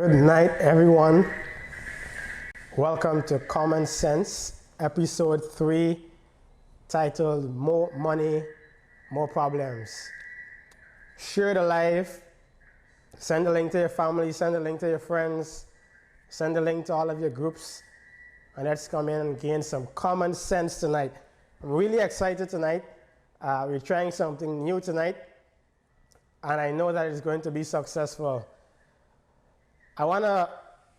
Good night, everyone. Welcome to Common Sense, episode 3, titled More Money, More Problems. Share the live, send the link to your family, send the link to your friends, send the link to all of your groups, and let's come in and gain some common sense tonight. I'm really excited tonight. We're trying something new tonight, and I know that it's going to be successful. I want to,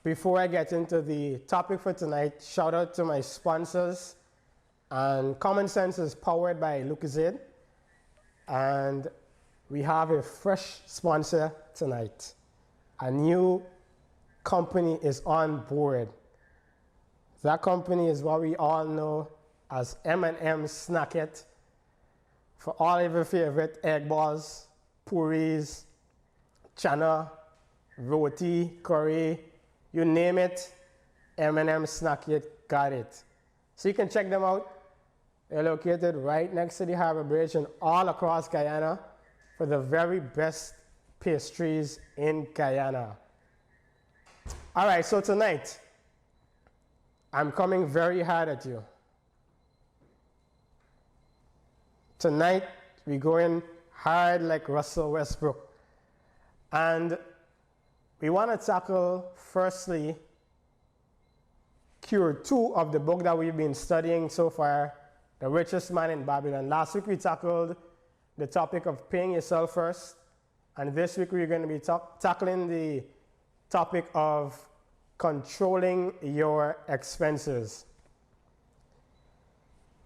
before I get into the topic for tonight, shout out to my sponsors. And Common Sense is powered by Lucozade. And we have a fresh sponsor tonight. A new company is on board. That company is what we all know as M&M Snacket. For all of your favorite egg balls, puris, chana, roti, curry, you name it, M&M Snacket got it. So you can check them out. They're located right next to the Harbor Bridge and all across Guyana for the very best pastries in Guyana. All right, so tonight, I'm coming very hard at you. Tonight, we're going hard like Russell Westbrook. And we want to tackle, firstly, Cure 2 of the book that we've been studying so far, The Richest Man in Babylon. Last week we tackled the topic of paying yourself first, and this week we're going to be tackling the topic of controlling your expenses.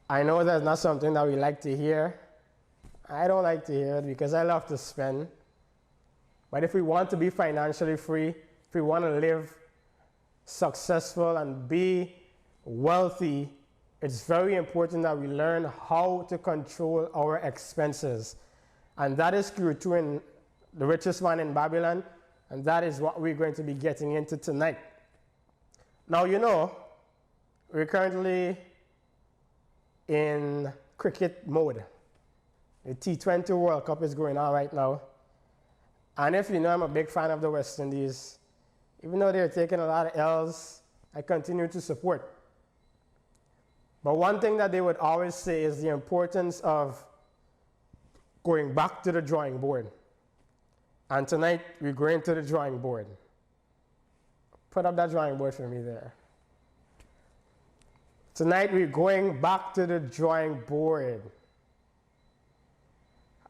I know that's not something that we like to hear. I don't like to hear it because I love to spend. But if we want to be financially free, if we want to live successful and be wealthy, it's very important that we learn how to control our expenses. And that is Cure 2 in The Richest Man in Babylon, and that is what we're going to be getting into tonight. Now, you know, we're currently in cricket mode. The T20 World Cup is going on right now. And if you know, I'm a big fan of the West Indies. Even though they're taking a lot of L's, I continue to support. But one thing that they would always say is the importance of going back to the drawing board. And tonight, we're going to the drawing board. Put up that drawing board for me there. Tonight, we're going back to the drawing board.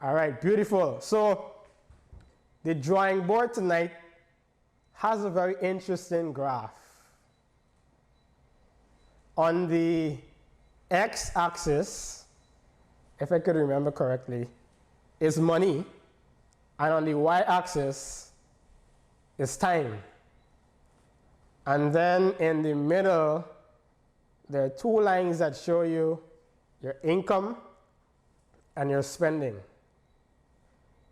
All right, beautiful. So, the drawing board tonight has a very interesting graph. On the x-axis, if I could remember correctly, is money, and on the y-axis is time. And then in the middle, there are two lines that show you your income and your spending.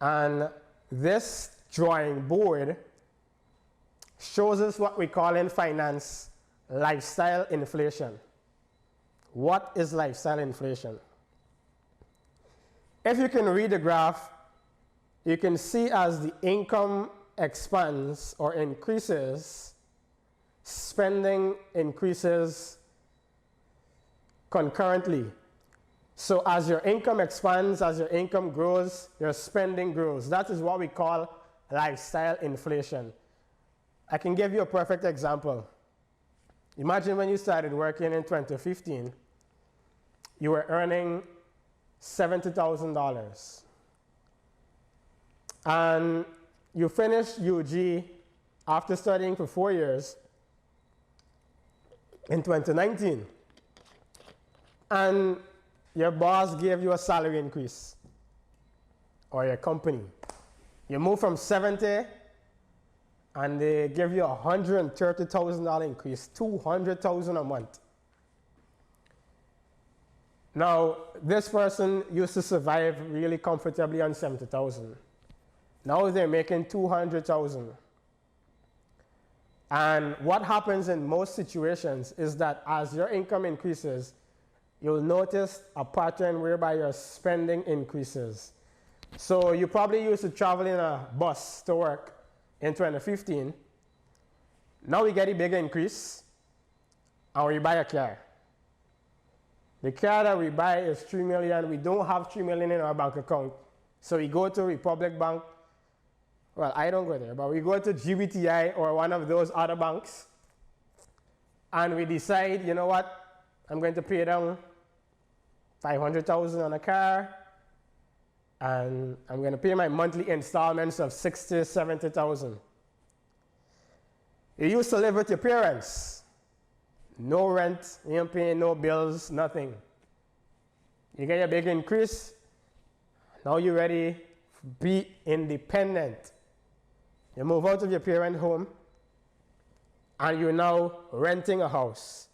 And this drawing board shows us what we call in finance lifestyle inflation. What is lifestyle inflation? If you can read the graph, you can see as the income expands or increases, spending increases concurrently. So as your income expands, as your income grows, your spending grows. That is what we call lifestyle inflation. I can give you a perfect example. Imagine when you started working in 2015, you were earning $70,000. And you finished UG after studying for 4 years in 2019. And your boss gave you a salary increase, or your company. You move from 70, and they give you a $130,000 increase, $200,000 a month. Now, this person used to survive really comfortably on $70,000. Now they're making $200,000. And what happens in most situations is that as your income increases, you'll notice a pattern whereby your spending increases. So you probably used to travel in a bus to work in 2015, Now we get a bigger increase, and we buy a car. The car that we buy is $3 million. We don't have $3 million in our bank account. So we go to Republic Bank. Well, I don't go there, but we go to GBTI or one of those other banks, and we decide, you know what, I'm going to pay down $500,000 on a car, and I'm going to pay my monthly installments of $60,000, $70,000. You used to live with your parents. No rent, you ain't paying no bills, nothing. You get a big increase, now you're ready to be independent. You move out of your parent home, and you're now renting a house,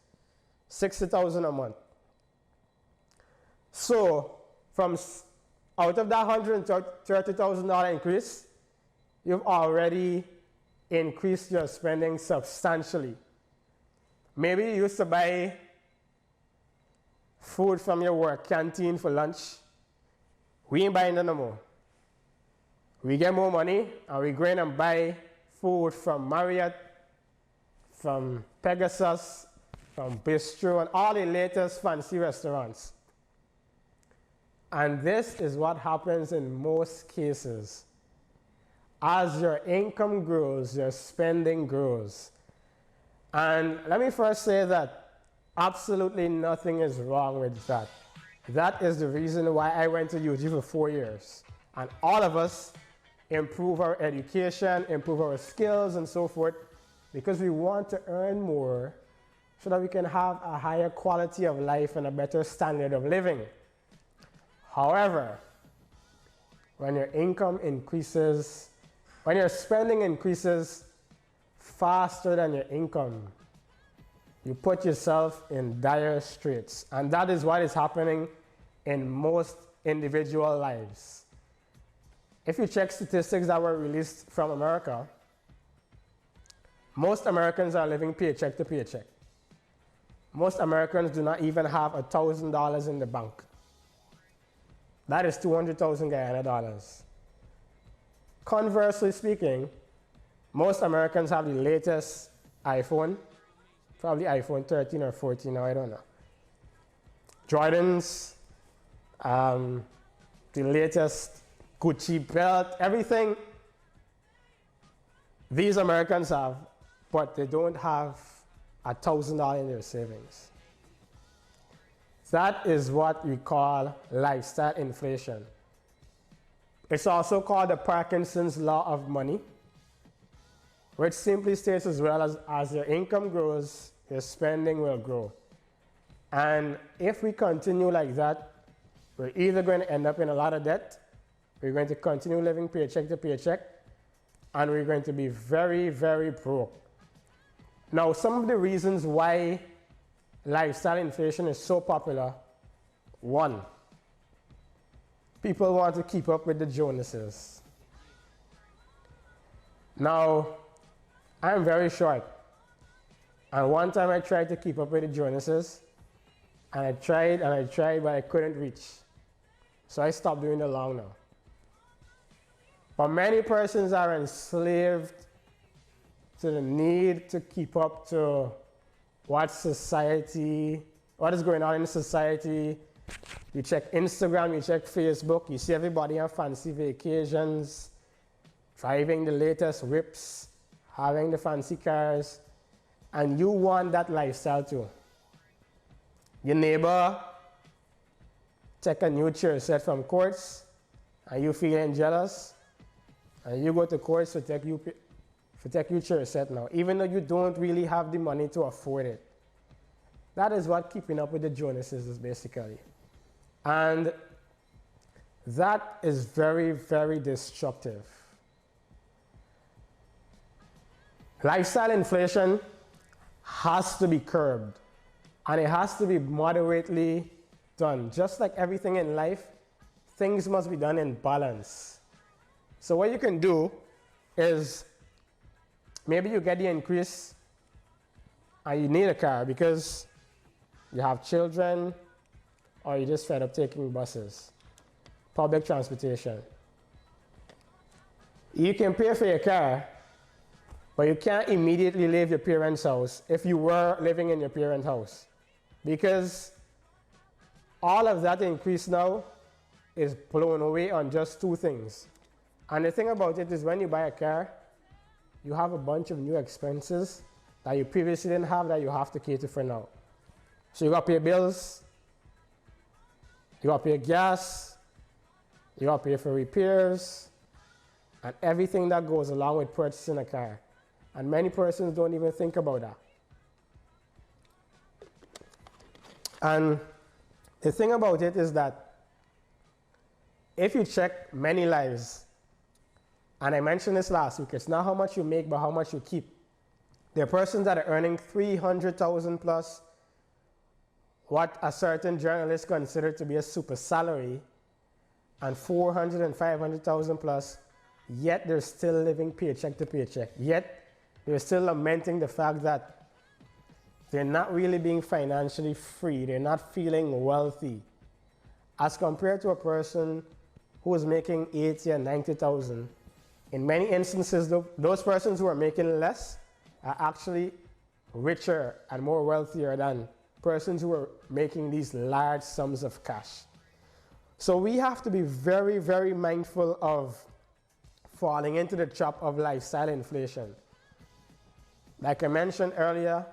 $60,000 a month. So, out of that $130,000 increase, you've already increased your spending substantially. Maybe you used to buy food from your work canteen for lunch. We ain't buying that no more. We get more money, and we go in and buy food from Marriott, from Pegasus, from Bistro, and all the latest fancy restaurants. And this is what happens in most cases. As your income grows, your spending grows. And let me first say that absolutely nothing is wrong with that. That is the reason why I went to UG for 4 years. And all of us improve our education, improve our skills, and so forth, because we want to earn more so that we can have a higher quality of life and a better standard of living. However, when your income increases, when your spending increases faster than your income, you put yourself in dire straits. And that is what is happening in most individual lives. If you check statistics that were released from America, most Americans are living paycheck to paycheck. Most Americans do not even have $1,000 in the bank. That is 200,000 Guyana dollars. Conversely speaking, most Americans have the latest iPhone, probably iPhone 13 or 14 now, I don't know. Jordans, the latest Gucci belt, everything these Americans have, but they don't have $1,000 in their savings. That is what we call lifestyle inflation. It's also called the Parkinson's law of money, which simply states as well as your income grows, your spending will grow. And if we continue like that, we're either going to end up in a lot of debt, we're going to continue living paycheck to paycheck, and we're going to be very, very broke. Now, some of the reasons why lifestyle inflation is so popular: one, people want to keep up with the Jonases. Now, I'm very short, and one time I tried to keep up with the Jonases, and I tried, but I couldn't reach. So I stopped doing the long now. But many persons are enslaved to the need to keep up to what is going on in society. You check Instagram, you check Facebook, you see everybody on fancy vacations, driving the latest whips, having the fancy cars, and you want that lifestyle too. Your neighbor take a new chair set from Courts, and you feeling jealous, and you go to Courts to take you chair set now, even though you don't really have the money to afford it. That is what keeping up with the Jonases is basically. And that is very, very destructive. Lifestyle inflation has to be curbed, and it has to be moderately done. Just like everything in life, things must be done in balance. So what you can do is, maybe you get the increase and you need a car because you have children, or you're just fed up taking buses, public transportation. You can pay for your car, But you can't immediately leave your parents' house if you were living in your parents' house, because all of that increase now is blown away on just two things. And the thing about it is, when you buy a car, you have a bunch of new expenses that you previously didn't have that you have to cater for now. So you got to pay bills, you got to pay gas, you got to pay for repairs, and everything that goes along with purchasing a car. And many persons don't even think about that. And the thing about it is that if you check many lives, and I mentioned this last week, it's not how much you make, but how much you keep. There are persons that are earning 300,000 plus what a certain journalist considered to be a super salary, and 400 and 500,000 plus, yet they're still living paycheck to paycheck. Yet they're still lamenting the fact that they're not really being financially free. They're not feeling wealthy, as compared to a person who is making 80 and 90,000. In many instances, those persons who are making less are actually richer and more wealthier than persons who are making these large sums of cash. So we have to be very, very mindful of falling into the trap of lifestyle inflation. Like I mentioned earlier,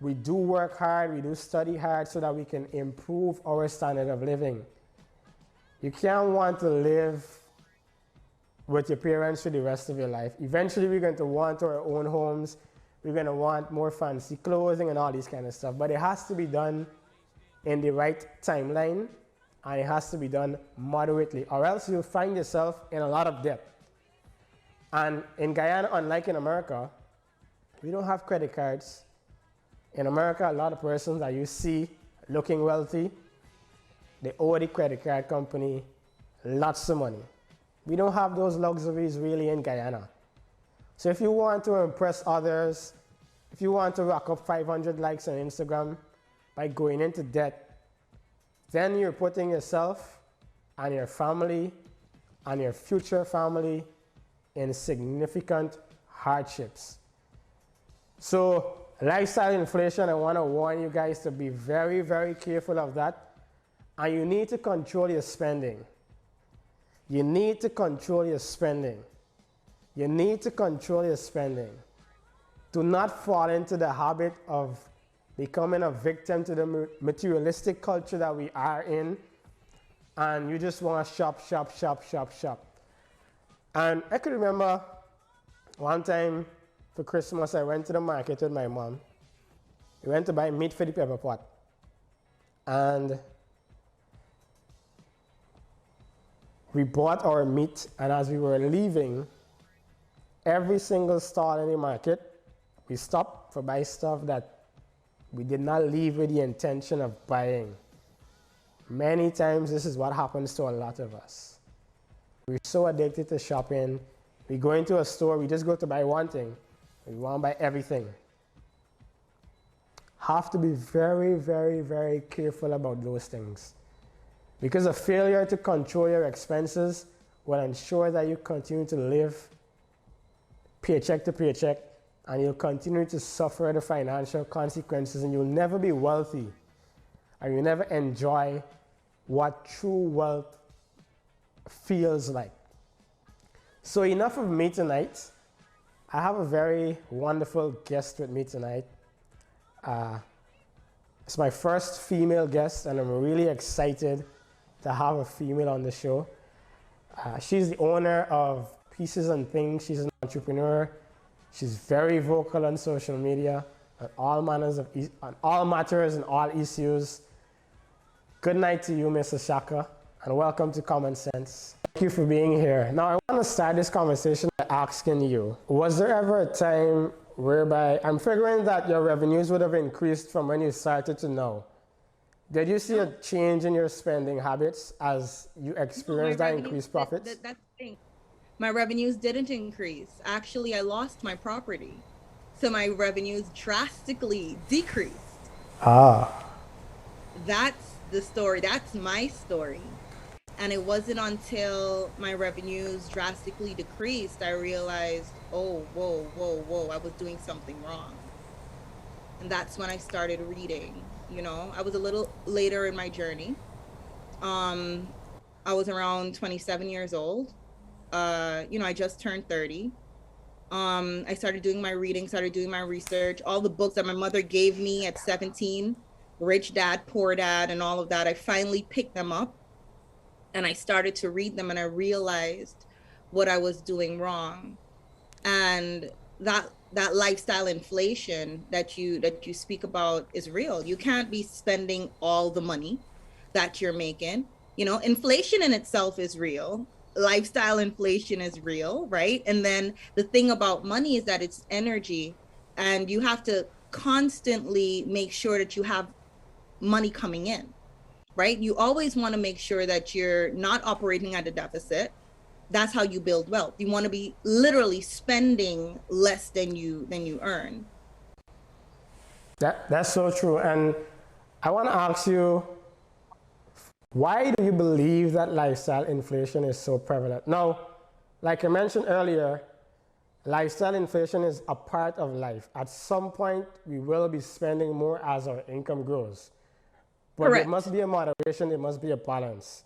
we do work hard, we do study hard so that we can improve our standard of living. You can't want to live with your parents for the rest of your life. Eventually, we're going to want our own homes. We're going to want more fancy clothing and all these kind of stuff. But it has to be done in the right timeline, and it has to be done moderately, or else you'll find yourself in a lot of debt. And in Guyana, unlike in America, we don't have credit cards. In America, a lot of persons that you see looking wealthy, they owe the credit card company lots of money. We don't have those luxuries really in Guyana. So if you want to impress others, if you want to rack up 500 likes on Instagram by going into debt, then you're putting yourself and your family and your future family in significant hardships. So lifestyle inflation, I want to warn you guys to be very, very careful of that. And you need to control your spending. You need to control your spending. You need to control your spending. Do not fall into the habit of becoming a victim to the materialistic culture that we are in, and you just want to shop, shop, shop, shop, shop. And I could remember one time for Christmas, I went to the market with my mom. We went to buy meat for the pepper pot. And we bought our meat, and as we were leaving, every single stall in the market, we stopped for buy stuff that we did not leave with the intention of buying. Many times this is what happens to a lot of us. We're so addicted to shopping. We go into a store, we just go to buy one thing. We want to buy everything. Have to be very, very, very careful about those things. Because a failure to control your expenses will ensure that you continue to live paycheck to paycheck, and you'll continue to suffer the financial consequences, and you'll never be wealthy, and you'll never enjoy what true wealth feels like. So enough of me tonight. I have a very wonderful guest with me tonight. It's my first female guest, and I'm really excited to have a female on the show. She's the owner of Pieces and Things. She's an entrepreneur. She's very vocal on social media, on all manners of, on all matters and all issues. Good night to you, Miss Ashaka, and welcome to Common Sense. Thank you for being here. Now, I want to start this conversation by asking you, was there ever a time whereby, I'm figuring that your revenues would have increased from when you started to now. Did you see a change in your spending habits as you experienced that increased profits? That's the thing. My revenues didn't increase. Actually, I lost my property. So my revenues drastically decreased. Ah. That's the story. That's my story. And it wasn't until my revenues drastically decreased, I realized, oh, whoa, I was doing something wrong. And that's when I started reading. I was a little later in my journey. Um, I was around 27 years old. I just turned 30. I started doing my reading, started doing my research, all the books that my mother gave me at 17, Rich Dad, Poor Dad, and all of that. I finally picked them up and I started to read them, and I realized what I was doing wrong. And that lifestyle inflation that you speak about is real. You can't be spending all the money that you're making. Inflation in itself is real. Lifestyle inflation is real, right? And then the thing about money is that it's energy, and you have to constantly make sure that you have money coming in, right? You always want to make sure that you're not operating at a deficit. That's how you build wealth. You want to be literally spending less than you earn. That's so true. And I want to ask you, why do you believe that lifestyle inflation is so prevalent? Now, like I mentioned earlier, lifestyle inflation is a part of life. At some point, we will be spending more as our income grows. But Correct. It must be a moderation, it must be a balance.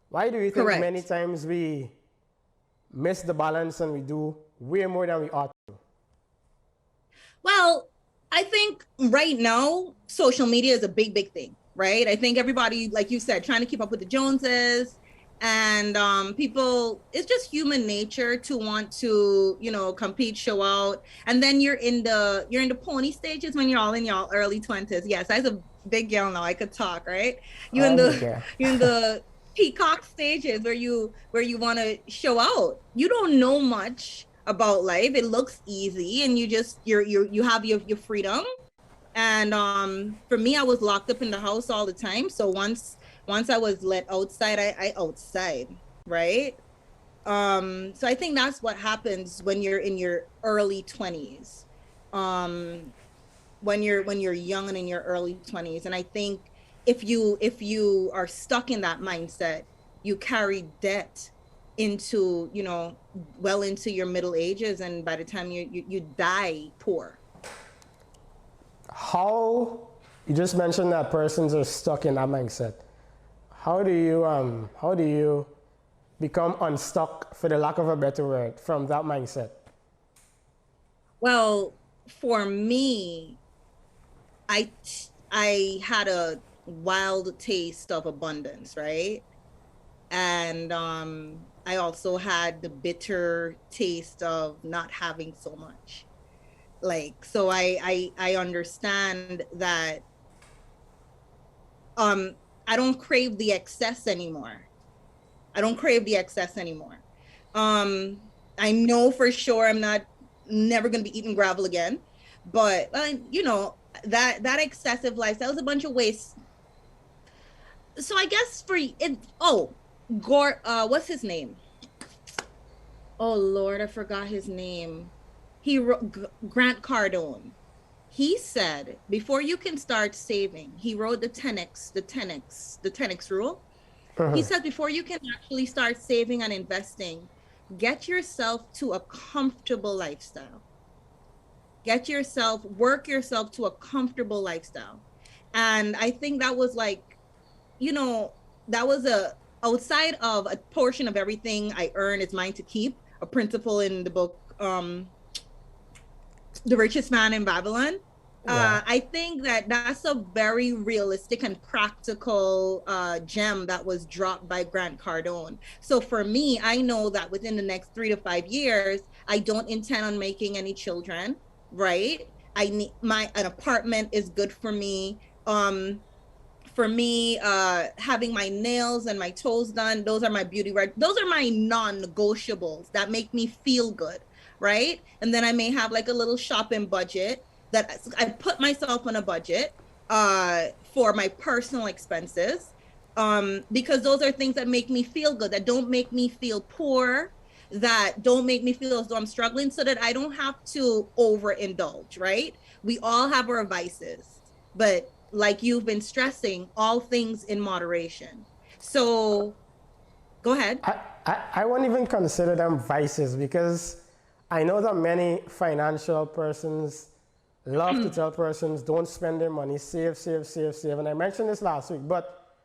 Why do you think Correct. many times we miss the balance and we do way more than we ought to? Well, I think right now, social media is a big thing, right? I think everybody, like you said, trying to keep up with the Joneses, and people, it's just human nature to want to, compete, show out. And then you're in the pony stages when you're all in your early 20s. Yes, I was a big girl now, I could talk, right? You're in the peacock stages where you want to show out. You don't know much about life. It looks easy, and you have your freedom. And for me, I was locked up in the house all the time. So once I was let outside, I outside, right? So I think that's what happens when you're in your early 20s. When you're young and in your early 20s. And I think if you are stuck in that mindset, you carry debt into, well into your middle ages, and by the time you die poor. How, you just mentioned that persons are stuck in that mindset. How do you become unstuck, for the lack of a better word, from that mindset? Well, for me, I had a wild taste of abundance, right? And I also had the bitter taste of not having so much. So I understand that I don't crave the excess anymore. I know for sure I'm never going to be eating gravel again, but that excessive lifestyle was a bunch of waste. So I guess for it, what's his name? Oh Lord, I forgot his name. He wrote Grant Cardone. He said, before you can start saving, he wrote the 10x rule. Uh-huh. He said, before you can actually start saving and investing, get yourself to a comfortable lifestyle. Work yourself to a comfortable lifestyle. And I think that was that was outside of a portion of everything I earn is mine to keep, a principle in the book, The Richest Man in Babylon. Yeah. I think that's a very realistic and practical gem that was dropped by Grant Cardone. So for me, I know that within the next 3 to 5 years, I don't intend on making any children, right? I need an apartment is good for me. For me, having my nails and my toes done, those are my beauty right. Those are my non-negotiables that make me feel good, right? And then I may have like a little shopping budget that I put myself on a budget for my personal expenses, because those are things that make me feel good, that don't make me feel poor, that don't make me feel as though I'm struggling, so that I don't have to overindulge, right? We all have our vices, but like you've been stressing, all things in moderation. So Go ahead. I won't even consider them vices because I know that many financial persons love to tell persons don't spend their money, save, save, save, save. And I mentioned this last week, but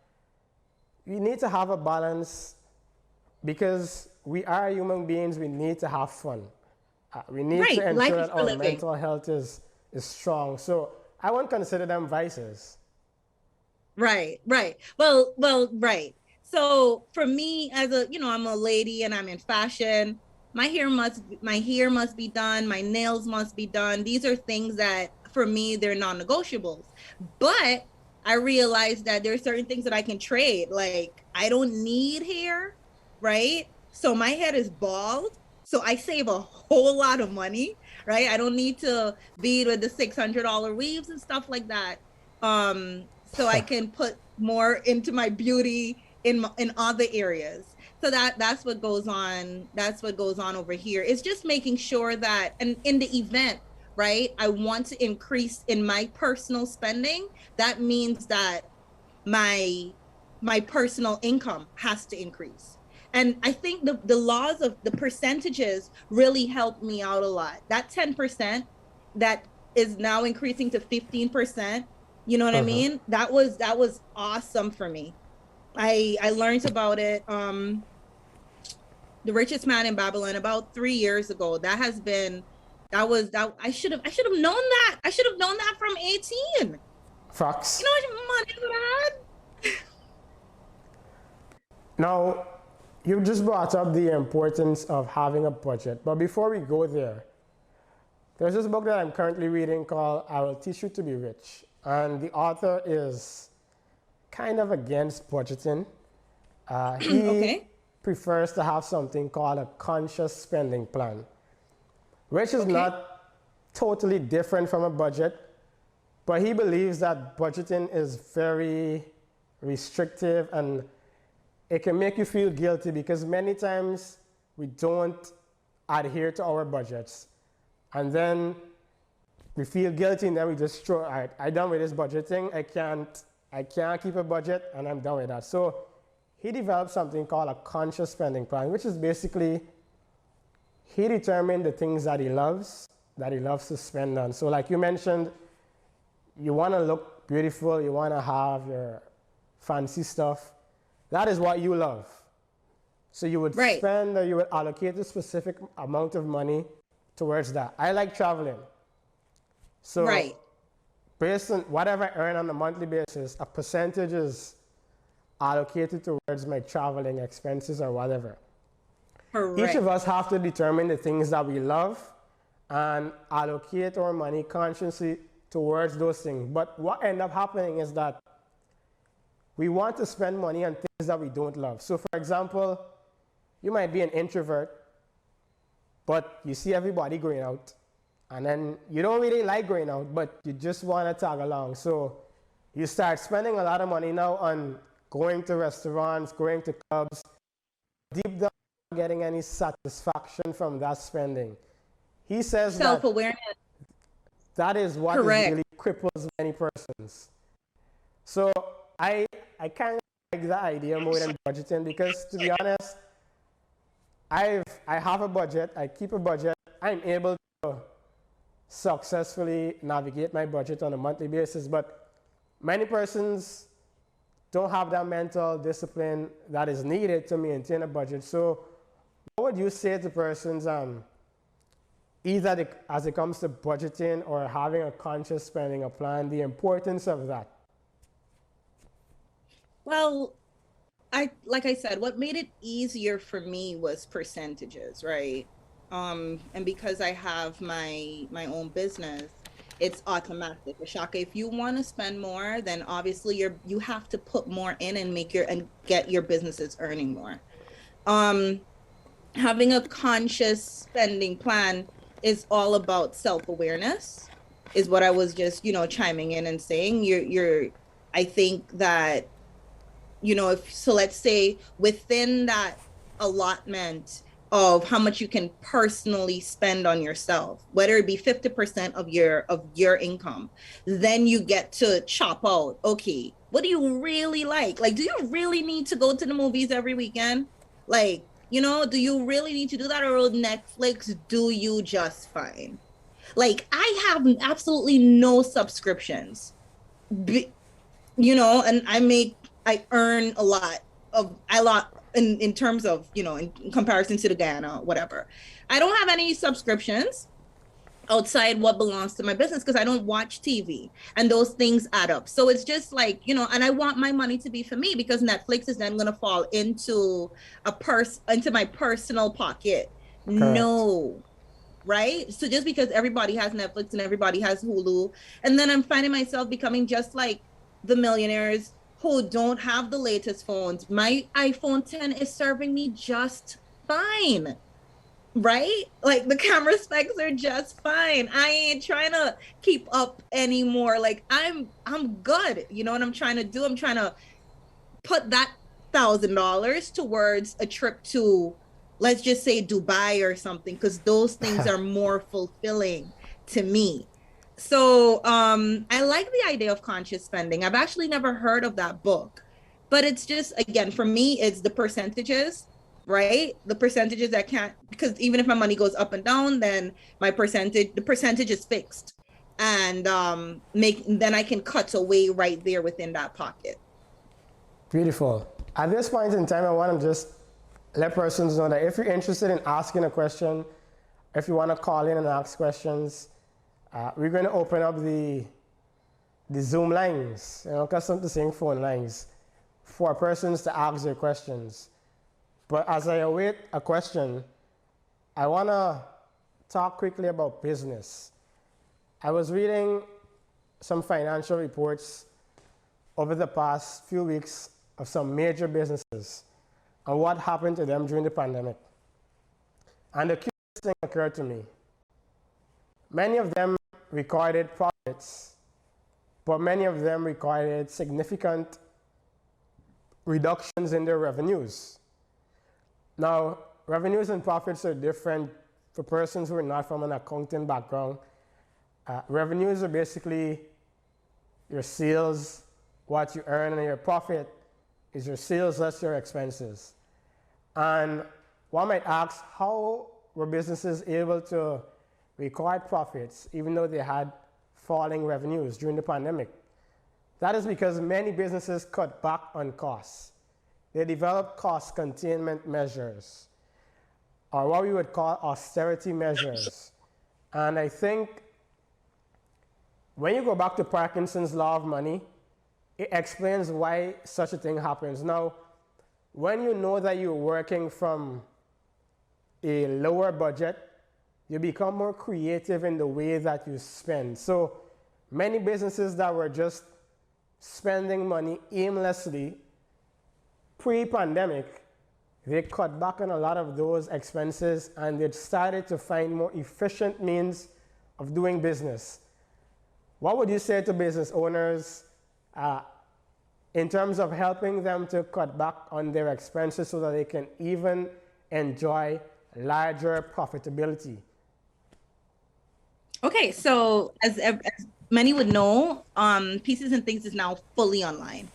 you need to have a balance because we are human beings. We need to have fun. We need Right. to Life ensure is that for our living. mental health is strong. So I won't consider them vices. Right, right. Well, right. So for me, as a, I'm a lady and I'm in fashion. My hair must be done. My nails must be done. These are things that for me they're non-negotiables. But I realized that there are certain things that I can trade. Like I don't need hair, right? So my head is bald. So I save a whole lot of money, right? I don't need to be with the $600 weaves and stuff like that. So I can put more into my beauty in other areas. So that's what goes on. That's what goes on over here. It's just making sure that, and in the event, right, I want to increase in my personal spending. That means that my my personal income has to increase. And I think the laws of the percentages really helped me out a lot. That 10% that is now increasing to 15%, you know what I mean? That was awesome for me. I learned about it. The Richest Man in Babylon about 3 years ago. That I should have known that. I should have known that from 18. You Facts. know how much money I had? Now, you just brought up the importance of having a budget. But before we go there, there's this book that I'm currently reading called I Will Teach You to Be Rich. And the author is kind of against budgeting. He Okay. prefers to have something called a conscious spending plan, which is Okay. not totally different from a budget, but he believes that budgeting is very restrictive and it can make you feel guilty because many times we don't adhere to our budgets. And then we feel guilty and then we just throw, all right, I'm done with this budgeting. I can't keep a budget and I'm done with that. So he developed something called a conscious spending plan, which is basically he determined the things that he loves to spend on. So like you mentioned, you want to look beautiful, you want to have your fancy stuff. That is what you love. So you would Right. spend or you would allocate a specific amount of money towards that. I like traveling. So Right. based on whatever I earn on a monthly basis, a percentage is allocated towards my traveling expenses or whatever. Each Correct. of us have to determine the things that we love and allocate our money consciously towards those things. But what ends up happening is that we want to spend money on things that we don't love. So for example, you might be an introvert, but you see everybody going out, and then you don't really like going out, but you just want to tag along. So you start spending a lot of money now on going to restaurants, going to clubs. Deep down, not getting any satisfaction from that spending. He says that Self-awareness. that is what is Correct. really cripples many persons. So I kind of like the idea more than budgeting because to be honest, I have a budget, I keep a budget, I'm able to successfully navigate my budget on a monthly basis, but many persons don't have that mental discipline that is needed to maintain a budget. So what would you say to persons either as it comes to budgeting or having a conscious spending a plan, the importance of that? Well, like I said, what made it easier for me was percentages, right? And because I have my own business, it's automatic. Ashaka, if you want to spend more, then obviously you have to put more in and get your businesses earning more. Um, Having a conscious spending plan is all about self-awareness, is what I was just, chiming in and saying. I think that, if so, let's say within that allotment of how much you can personally spend on yourself, whether it be 50% of your income, then you get to chop out, okay, what do you really like? Like, do you really need to go to the movies every weekend? Like, you know, do you really need to do that, or will Netflix do you just fine? Like, I have absolutely no subscriptions, you know, and I earn a lot in terms of, you know, in comparison to the Guyana, whatever. I don't have any subscriptions outside what belongs to my business because I don't watch TV, and those things add up. So it's just like, you know, and I want my money to be for me, because Netflix is then going to fall into my personal pocket. Correct. No, right? So just because everybody has Netflix and everybody has Hulu, and then I'm finding myself becoming just like the millionaires who don't have the latest phones. My iPhone 10 is serving me just fine, right? Like the camera specs are just fine. I ain't trying to keep up anymore. Like I'm good. You know what I'm trying to do? I'm trying to put that $1,000 towards a trip to, let's just say, Dubai or something, because those things are more fulfilling to me. So I like the idea of conscious spending. I've actually never heard of that book, but it's just, again, for me, it's the percentages, right? The percentages that can't, because even if my money goes up and down, then the percentage is fixed, and then I can cut away right there within that pocket. Beautiful. At this point in time, I want to just let persons know that if you're interested in asking a question, if you want to call in and ask questions, we're going to open up the Zoom lines, you know, accustomed to saying phone lines, for persons to ask their questions. But as I await a question, I want to talk quickly about business. I was reading some financial reports over the past few weeks of some major businesses and what happened to them during the pandemic. And the curious thing occurred to me. Many of them recorded profits, but many of them recorded significant reductions in their revenues. Now, revenues and profits are different for persons who are not from an accounting background. Revenues are basically your sales, what you earn, and your profit is your sales less your expenses. And one might ask, how were businesses able to record profits even though they had falling revenues during the pandemic? That is because many businesses cut back on costs. They developed cost containment measures, or what we would call austerity measures. And I think when you go back to Parkinson's law of money, it explains why such a thing happens. Now, when you know that you're working from a lower budget, you become more creative in the way that you spend. So many businesses that were just spending money aimlessly pre-pandemic, they cut back on a lot of those expenses and they started to find more efficient means of doing business. What would you say to business owners in terms of helping them to cut back on their expenses so that they can even enjoy larger profitability? Okay, so as many would know, Pieces and Things is now fully online,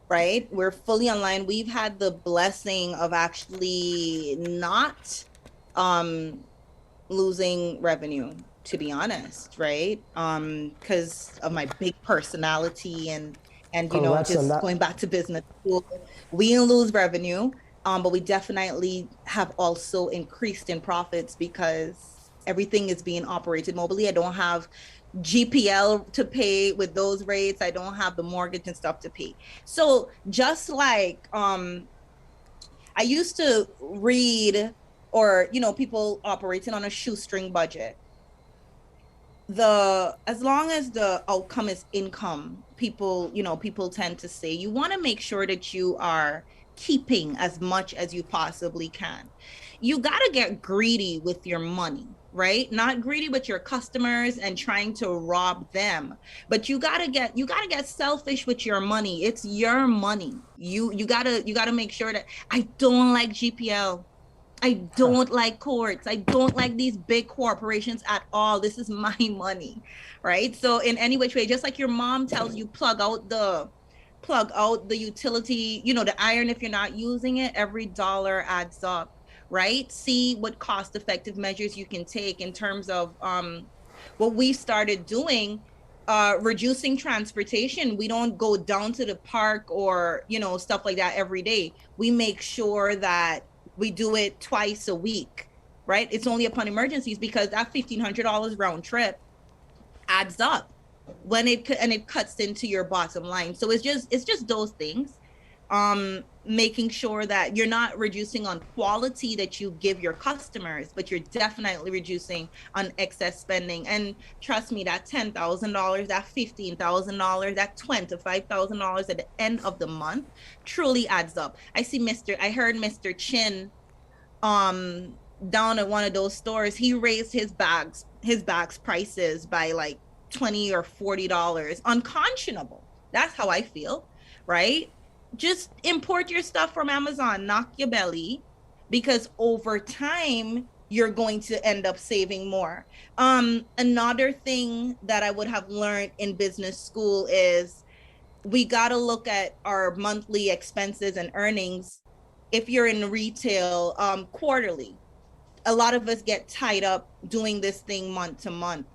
right? We're fully online. We've had the blessing of actually not losing revenue, to be honest, right? Because of my big personality and you know, Congrats on just that. going back to business school, we didn't lose revenue, but we definitely have also increased in profits because everything is being operated mobily. I don't have GPL to pay with those rates. I don't have the mortgage and stuff to pay. So just like I used to read, or you know, people operating on a shoestring budget. As long as the outcome is income, people, you know, people tend to say you want to make sure that you are keeping as much as you possibly can. You got to get greedy with your money, right? Not greedy with your customers and trying to rob them, but you got to get selfish with your money. It's your money. You got to make sure that I don't like GPL. I don't like courts. I don't like these big corporations at all. This is my money, right? So in any which way, just like your mom tells you, plug out the utility, the iron, if you're not using it, every dollar adds up, right? See what cost effective measures you can take in terms of what we started doing, reducing transportation. We don't go down to the park or, stuff like that every day. We make sure that we do it twice a week, right? It's only upon emergencies, because that $1,500 round trip adds up when it cuts into your bottom line. So it's just those things, making sure that you're not reducing on quality that you give your customers, but you're definitely reducing on excess spending. And trust me, that $10,000, that $15,000, that $25,000 at the end of the month truly adds up. I heard Mr. Chin down at one of those stores. He raised his bags prices by like $20 or $40. Unconscionable. That's how I feel, right? Just import your stuff from Amazon, knock your belly, because over time you're going to end up saving more. Another thing that I would have learned in business school is we got to look at our monthly expenses and earnings. If you're in retail, quarterly. A lot of us get tied up doing this thing month to month.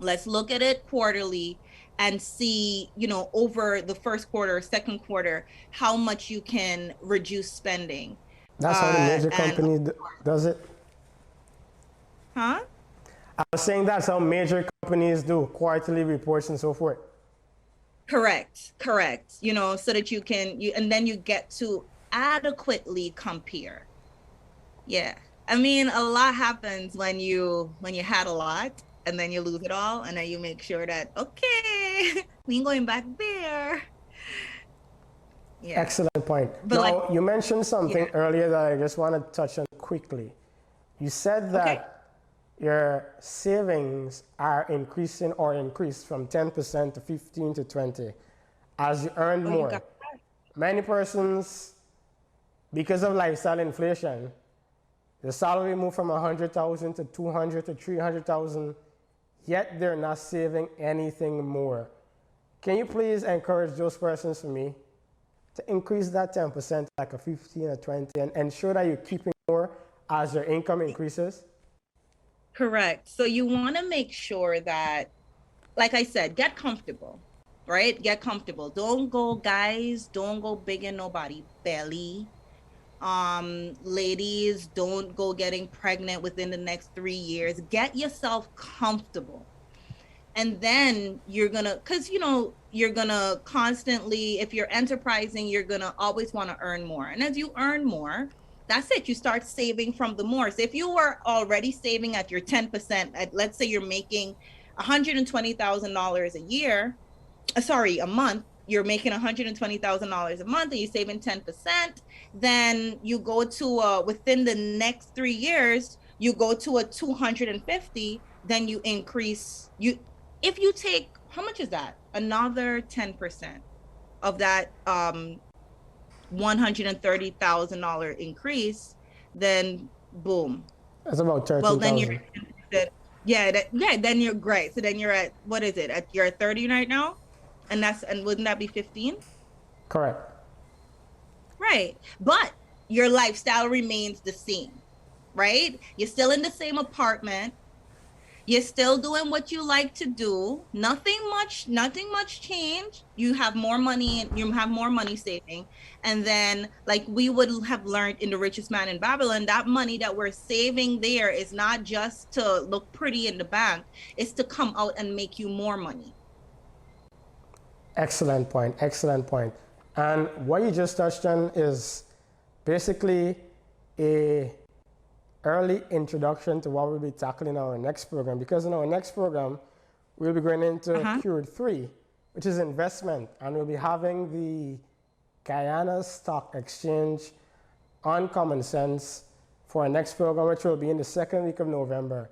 Let's look at it quarterly and see, over the first quarter, second quarter, how much you can reduce spending. That's how the major company does it? Huh? I was saying that's how major companies do quarterly reports and so forth. Correct. So that you can, and then you get to adequately compare. Yeah. I mean, a lot happens when you had a lot, and then you lose it all, and then you make sure that, okay, we ain't going back there. Yeah. Excellent point. Now, you mentioned something earlier that I just want to touch on quickly. You said that your savings are increasing or increased from 10% to 15 to 20 as you earn more. Many persons, because of lifestyle inflation, the salary moved from 100,000 to 200 to 300,000, yet they're not saving anything more. Can you please encourage those persons for me to increase that 10%, like a 15 or 20, and ensure that you're keeping more as your income increases? Correct. So you want to make sure that, like I said, get comfortable, right? Get comfortable. Don't go big in nobody belly. Ladies, don't go getting pregnant within the next 3 years. Get yourself comfortable. And then you're gonna constantly, if you're enterprising, you're gonna always want to earn more. And as you earn more, that's it. You start saving from the more. So if you were already saving at your 10%, let's say you're making $120,000 a month, you're making $120,000 a month and you're saving 10%, then you go to within the next 3 years, you go to a 250, then you increase, if you take, how much is that? Another 10% of that $130,000 increase, then boom. That's about 13,000. Well, then then you're great. So then you're at, what is it? You're at 30 right now? And wouldn't that be 15? Correct. Right. But your lifestyle remains the same, right? You're still in the same apartment. You're still doing what you like to do. Nothing much change. You have more money and you have more money saving. And then, like we would have learned in The Richest Man in Babylon, that money that we're saving there is not just to look pretty in the bank. It's to come out and make you more money. Excellent point. And what you just touched on is basically a early introduction to what we'll be tackling in our next program, because in our next program we'll be going into Cured 3, which is investment, and we'll be having the Guyana Stock Exchange on Common Sense for our next program, which will be in the second week of November.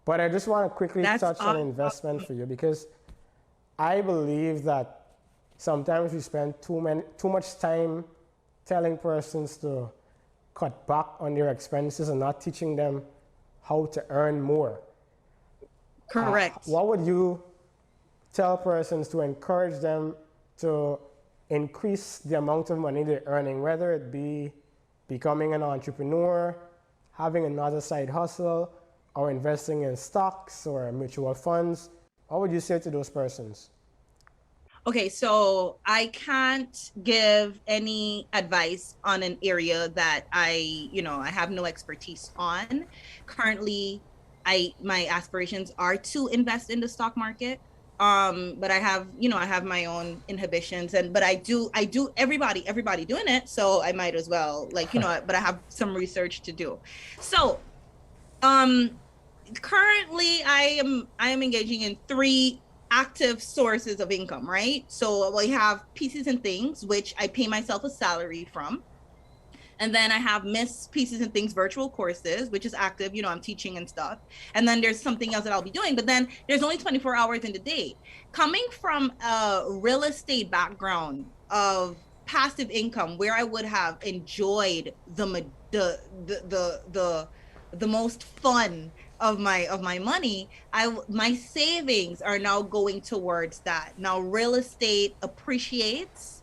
But I just want to quickly touch on investment for you, because I believe that sometimes we spend too much time telling persons to cut back on their expenses and not teaching them how to earn more. Correct. What would you tell persons to encourage them to increase the amount of money they're earning, whether it be becoming an entrepreneur, having another side hustle, or investing in stocks or mutual funds? What would you say to those persons? Okay, so I can't give any advice on an area that I have no expertise on. Currently, my aspirations are to invest in the stock market. But I have my own inhibitions, but I do everybody doing it, so I might as well, but I have some research to do. So, um currently I am engaging in three active sources of income, right? So we have pieces and things, which I pay myself a salary from. And then I have Miss Pieces and Things virtual courses, which is active, I'm teaching and stuff. And then there's something else that I'll be doing, but then there's only 24 hours in the day. Coming from a real estate background of passive income, where I would have enjoyed the most fun of my money, my savings are now going towards that. Now real estate appreciates,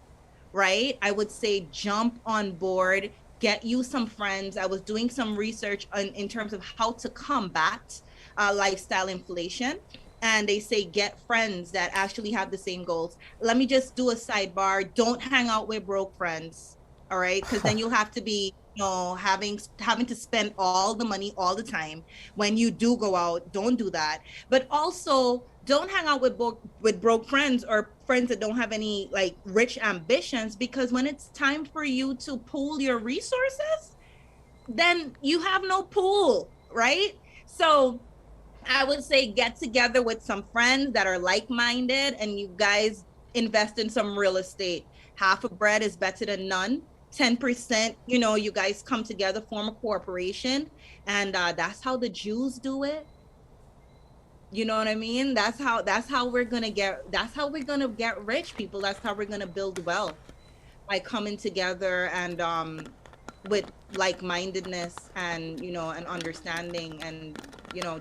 right? I would say jump on board, get you some friends. I was doing some research in terms of how to combat lifestyle inflation. And they say get friends that actually have the same goals. Let me just do a sidebar. Don't hang out with broke friends. All right. Because then you'll have to be, having to spend all the money all the time. When you do go out, don't do that. But also, don't hang out with broke friends or friends that don't have any like rich ambitions, because when it's time for you to pool your resources, then you have no pool, right? So I would say get together with some friends that are like-minded and you guys invest in some real estate. Half a bread is better than none. 10%, you guys come together, form a corporation, and that's how the Jews do it. You know what I mean? That's how we're gonna get rich, people. That's how we're gonna build wealth, by coming together and with like-mindedness and and understanding, and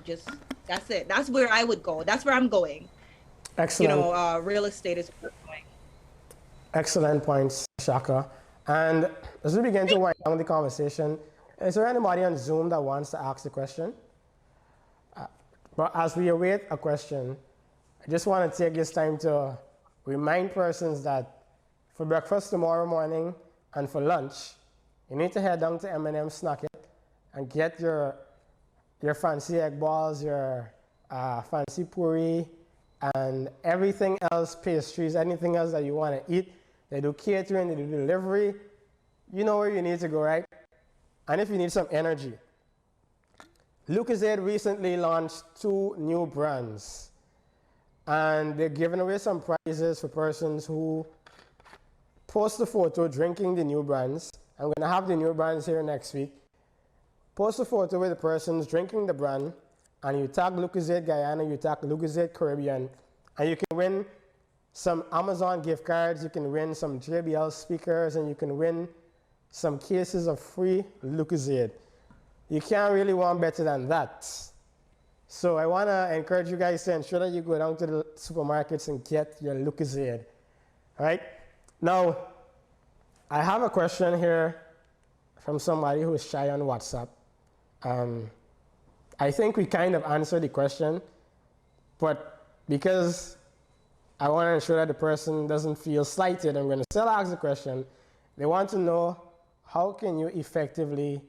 just that's it. That's where I would go. That's where I'm going. Excellent. Real estate is where I'm going. Excellent points, Shaka. And as we begin to wind down the conversation, is there anybody on Zoom that wants to ask a question? But as we await a question, I just want to take this time to remind persons that for breakfast tomorrow morning and for lunch, you need to head down to M&M Snack It and get your fancy egg balls, your fancy puri, and everything else, pastries, anything else that you want to eat. They do catering, they do delivery. You know where you need to go, right? And if you need some energy, Lucozade recently launched 2 new brands. And they're giving away some prizes for persons who post a photo drinking the new brands. I'm going to have the new brands here next week. Post a photo with the persons drinking the brand, and you tag Lucozade Guyana, you tag Lucozade Caribbean, and you can win some Amazon gift cards, you can win some JBL speakers, and you can win some cases of free Lucozade. You can't really want better than that. So I want to encourage you guys to ensure that you go down to the supermarkets and get your Lucozade. All right? Now, I have a question here from somebody who is shy on WhatsApp. I think we kind of answered the question, but because I want to ensure that the person doesn't feel slighted, I'm going to still ask the question. They want to know, how can you effectively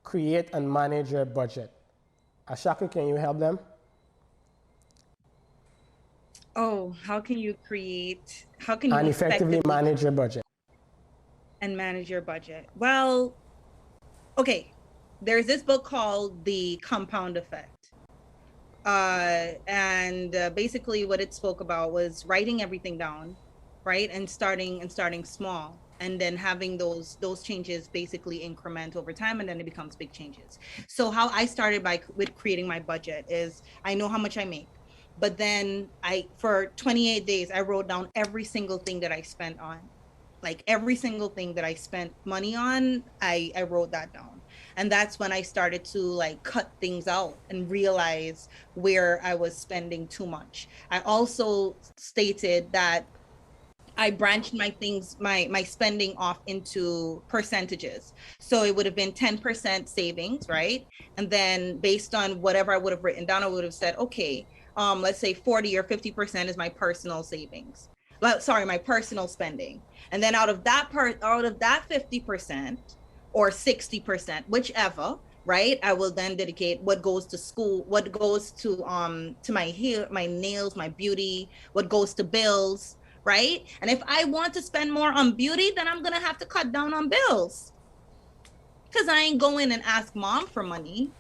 create and manage your budget? Ashaka, can you help them? Oh, how can you effectively manage your budget? And manage your budget? Well, okay. There's this book called The Compound Effect. And basically what it spoke about was writing everything down, right? And starting small, and then having those changes basically increment over time, and then it becomes big changes. So how I started with creating my budget is, I know how much I make, but then for 28 days, I wrote down every single thing that I spent on. Like every single thing that I spent money on, I wrote that down. And that's when I started to like cut things out and realize where I was spending too much. I also stated that I branched my spending off into percentages. So it would have been 10% savings, right? And then based on whatever I would have written down, I would have said, okay, let's say 40 or 50% is my personal savings. Sorry, my personal spending. And then out of that 50% or 60%, whichever, right? I will then dedicate what goes to school, what goes to my hair, my nails, my beauty, what goes to bills, right? And if I want to spend more on beauty, then I'm going to have to cut down on bills because I ain't going and ask mom for money.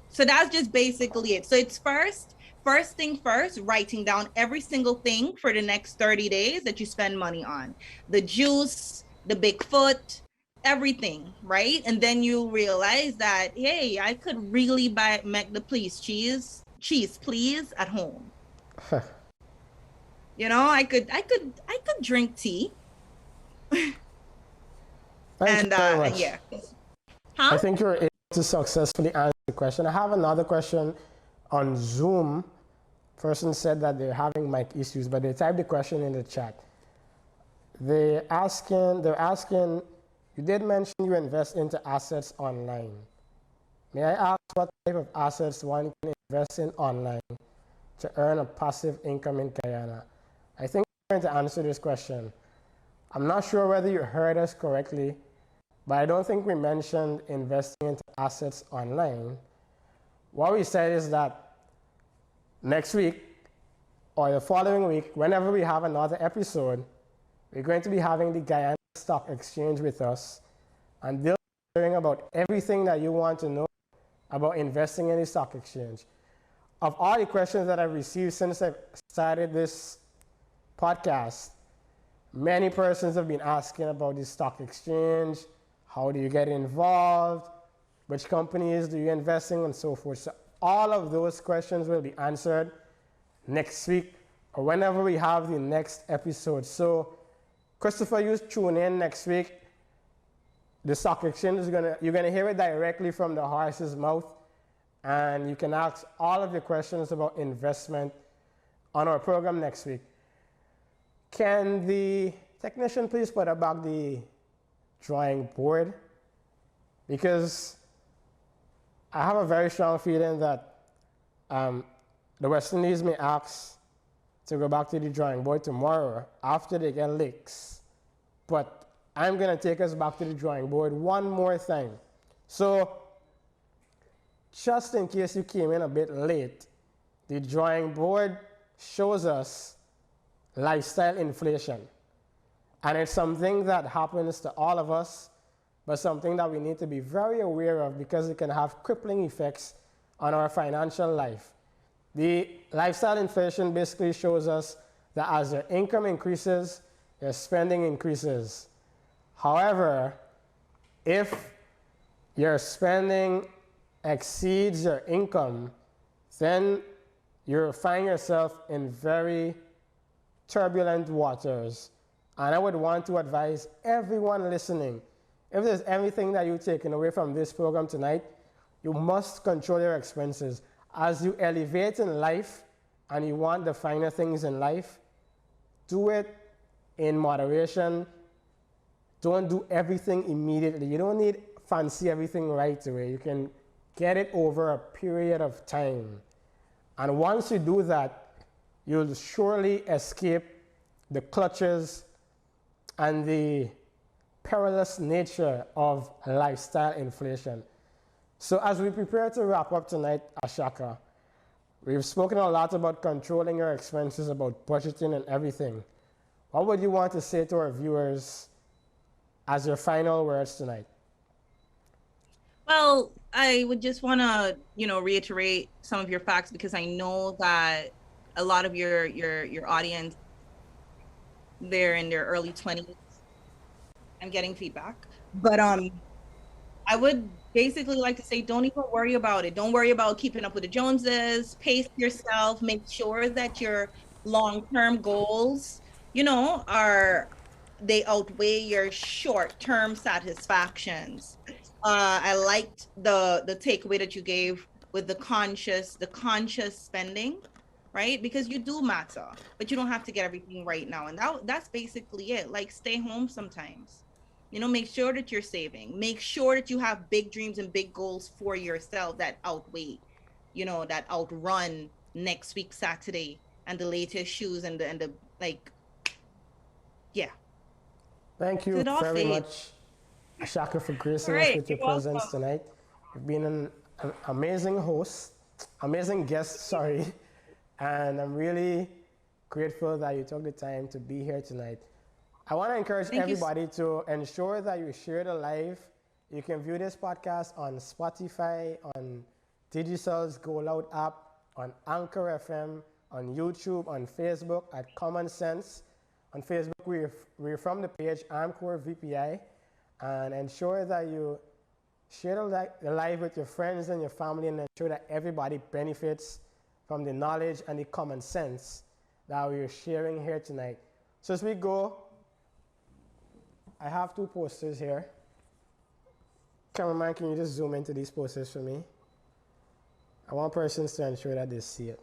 So that's just basically it. So it's first thing first, writing down every single thing for the next 30 days that you spend money on. The juice, the Bigfoot, everything, right? And then you realize that, hey, I could really make the cheese please at home. You know, I could drink tea. Thank you very much. Yeah. I think you're able to successfully answer the question. I have another question on Zoom. Person said that they're having mic issues, but they typed the question in the chat. They're asking, you did mention you invest into assets online. May I ask what type of assets one can invest in online to earn a passive income in Guyana? I think I'm going to answer this question. I'm not sure whether you heard us correctly, but I don't think we mentioned investing into assets online. What we said is that next week or the following week, whenever we have another episode, we're going to be having the Guyana Stock Exchange with us, and they'll be sharing about everything that you want to know about investing in the stock exchange. Of all the questions that I've received since I've started this podcast, many persons have been asking about the stock exchange, how do you get involved, which companies do you invest in, and so forth. So all of those questions will be answered next week or whenever we have the next episode. So Christopher, you tune in next week. The stock exchange you're gonna hear it directly from the horse's mouth, and you can ask all of your questions about investment on our program next week. Can the technician please put back the drawing board? Because I have a very strong feeling that the West Indies may ask to go back to the drawing board tomorrow after they get licks. But I'm going to take us back to the drawing board one more time. So, just in case you came in a bit late, the drawing board shows us lifestyle inflation. And it's something that happens to all of us, but something that we need to be very aware of because it can have crippling effects on our financial life. The lifestyle inflation basically shows us that as your income increases, your spending increases. However, if your spending exceeds your income, then you'll find yourself in very turbulent waters. And I would want to advise everyone listening, if there's anything that you've taken away from this program tonight, you must control your expenses. As you elevate in life and you want the finer things in life, do it in moderation. Don't do everything immediately. You don't need fancy everything right away. You can get it over a period of time. And once you do that, you'll surely escape the clutches and the perilous nature of lifestyle inflation. So as we prepare to wrap up tonight, Ashaka, we've spoken a lot about controlling your expenses, about budgeting and everything. What would you want to say to our viewers as your final words tonight? Well, I would just want to, reiterate some of your facts because I know that a lot of your audience, they're in their early 20s. I'm getting feedback, but I would basically like to say, don't even worry about it. Don't worry about keeping up with the Joneses. Pace yourself. Make sure that your long-term goals, they outweigh your short-term satisfactions. I liked the takeaway that you gave with the conscious spending. right? Because you do matter, but you don't have to get everything right now. And that's basically it. Like, stay home sometimes. Make sure that you're saving. Make sure that you have big dreams and big goals for yourself that outweigh, that outrun next week Saturday and the latest shoes and the like. Yeah. Thank So you it all very fades. much, Ashaka, for All gracing us right. with your You're presence welcome. tonight. You've been an amazing host, amazing guest, sorry, and I'm really grateful that you took the time to be here tonight. I want to encourage Thank you. everybody to ensure that you share the live. You can view this podcast on Spotify, on Digital's Go Loud app, on Anchor FM, on YouTube, on Facebook at Common Sense. On Facebook, we're from the page Armcore VPI, and ensure that you share the live with your friends and your family, and ensure that everybody benefits from the knowledge and the common sense that we're sharing here tonight. So as we go, I have two posters here. Cameraman, can you just zoom into these posters for me? I want persons to ensure that they see it.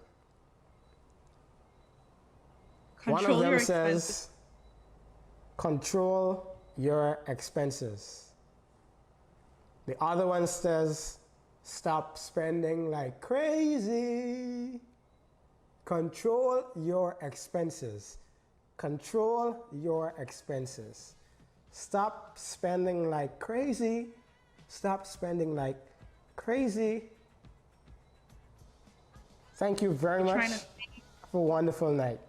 One of Control them your expenses. says, control your expenses. The other one says, stop spending like crazy. Control your expenses. Control your expenses. Stop spending like crazy. Stop spending like crazy. Thank you very much. Have a wonderful night.